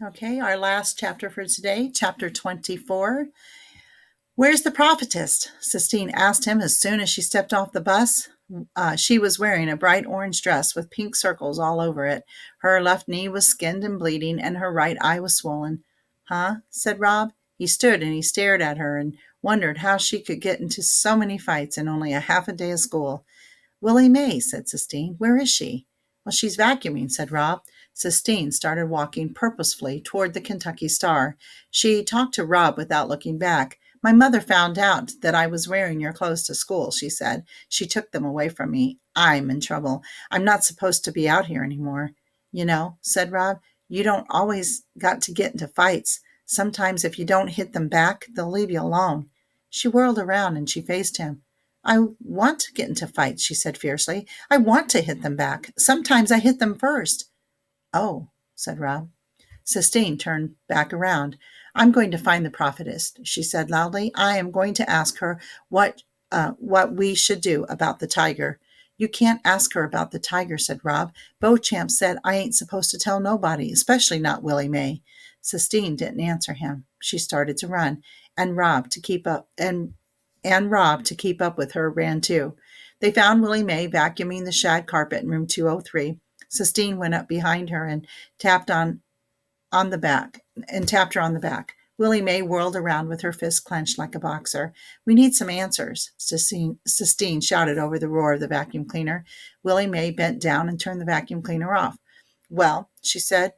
Okay, our last chapter for today, chapter 24. Where's the prophetess? Sistine asked him as soon as she stepped off the bus. She was wearing a bright orange dress with pink circles all over it. Her left knee was skinned and bleeding, and her right eye was swollen. Huh? Said Rob. He stood and he stared at her and wondered how she could get into so many fights in only a half a day of school. Willie Mae, said Sistine. Where is she? Well, she's vacuuming, said Rob. Sistine started walking purposefully toward the Kentucky Star. She talked to Rob without looking back. My mother found out that I was wearing your clothes to school, she said. She took them away from me. I'm in trouble. I'm not supposed to be out here anymore. You know, said Rob, you don't always got to get into fights. Sometimes if you don't hit them back, they'll leave you alone. She whirled around and she faced him. I want to get into fights, she said fiercely. I want to hit them back. Sometimes I hit them first. Oh, said Rob. Sistine turned back around. I'm going to find the prophetess, she said loudly. I am going to ask her what we should do about the tiger. You can't ask her about the tiger, said Rob. Beauchamp said I ain't supposed to tell nobody, especially not Willie Mae. Sistine didn't answer him. She started to run, and Rob to keep up with her ran too. They found Willie Mae vacuuming the shag carpet in room 203. Sistine went up behind her and tapped on the back and tapped her on the back. Willie Mae whirled around with her fist clenched like a boxer. We need some answers, Sistine shouted over the roar of the vacuum cleaner. Willie Mae bent down and turned the vacuum cleaner off. Well, she said,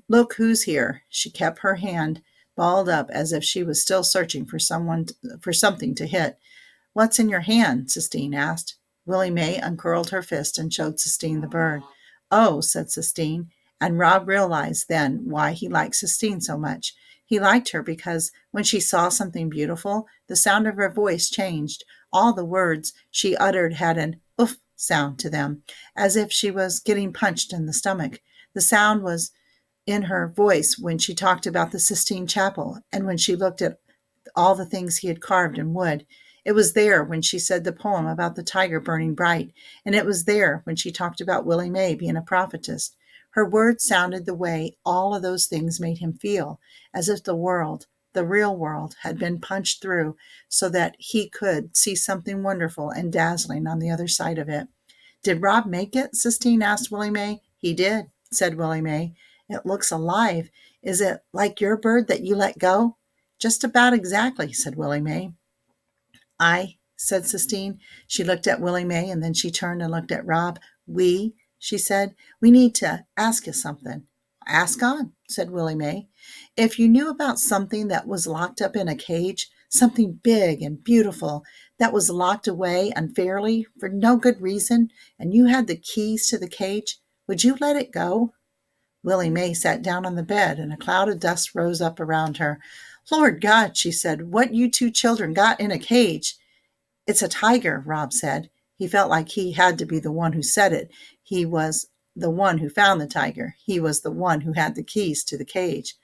look who's here. She kept her hand balled up as if she was still searching for something to hit. What's in your hand? Sistine asked. Willie Mae uncurled her fist and showed Sistine the bird. Oh, said Sistine, and Rob realized then why he liked Sistine so much. He liked her because when she saw something beautiful, the sound of her voice changed. All the words she uttered had an oof sound to them, as if she was getting punched in the stomach. The sound was in her voice when she talked about the Sistine Chapel and when she looked at all the things he had carved in wood. It was there when she said the poem about the tiger burning bright, and it was there when she talked about Willie Mae being a prophetess. Her words sounded the way all of those things made him feel, as if the world, the real world, had been punched through so that he could see something wonderful and dazzling on the other side of it. Did Rob make it? Sistine asked Willie Mae. He did, said Willie Mae. It looks alive. Is it like your bird that you let go? Just about exactly, said Willie Mae. I, said Sistine. She looked at Willie Mae and then she turned and looked at Rob. She said, we need to ask you something. Ask on, said Willie Mae. If you knew about something that was locked up in a cage, something big and beautiful that was locked away unfairly for no good reason, and you had the keys to the cage, would you let it go? Willie Mae sat down on the bed, and a cloud of dust rose up around her. Lord God, she said, what you two children got in a cage? It's a tiger, Rob said. He felt like he had to be the one who said it. He was the one who found the tiger. He was the one who had the keys to the cage.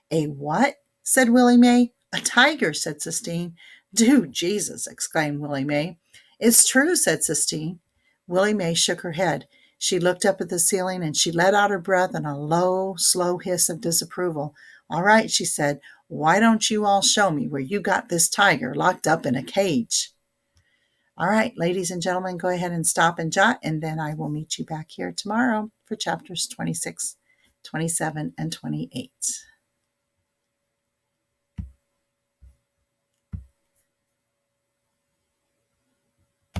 A what? Said Willie Mae. A tiger, said Sistine. Do Jesus, exclaimed Willie Mae. It's true, said Sistine. Willie Mae shook her head. She looked up at the ceiling and she let out her breath in a low, slow hiss of disapproval. All right, she said, why don't you all show me where you got this tiger locked up in a cage? All right, ladies and gentlemen, go ahead and stop and jot, and then I will meet you back here tomorrow for chapters 26, 27, and 28.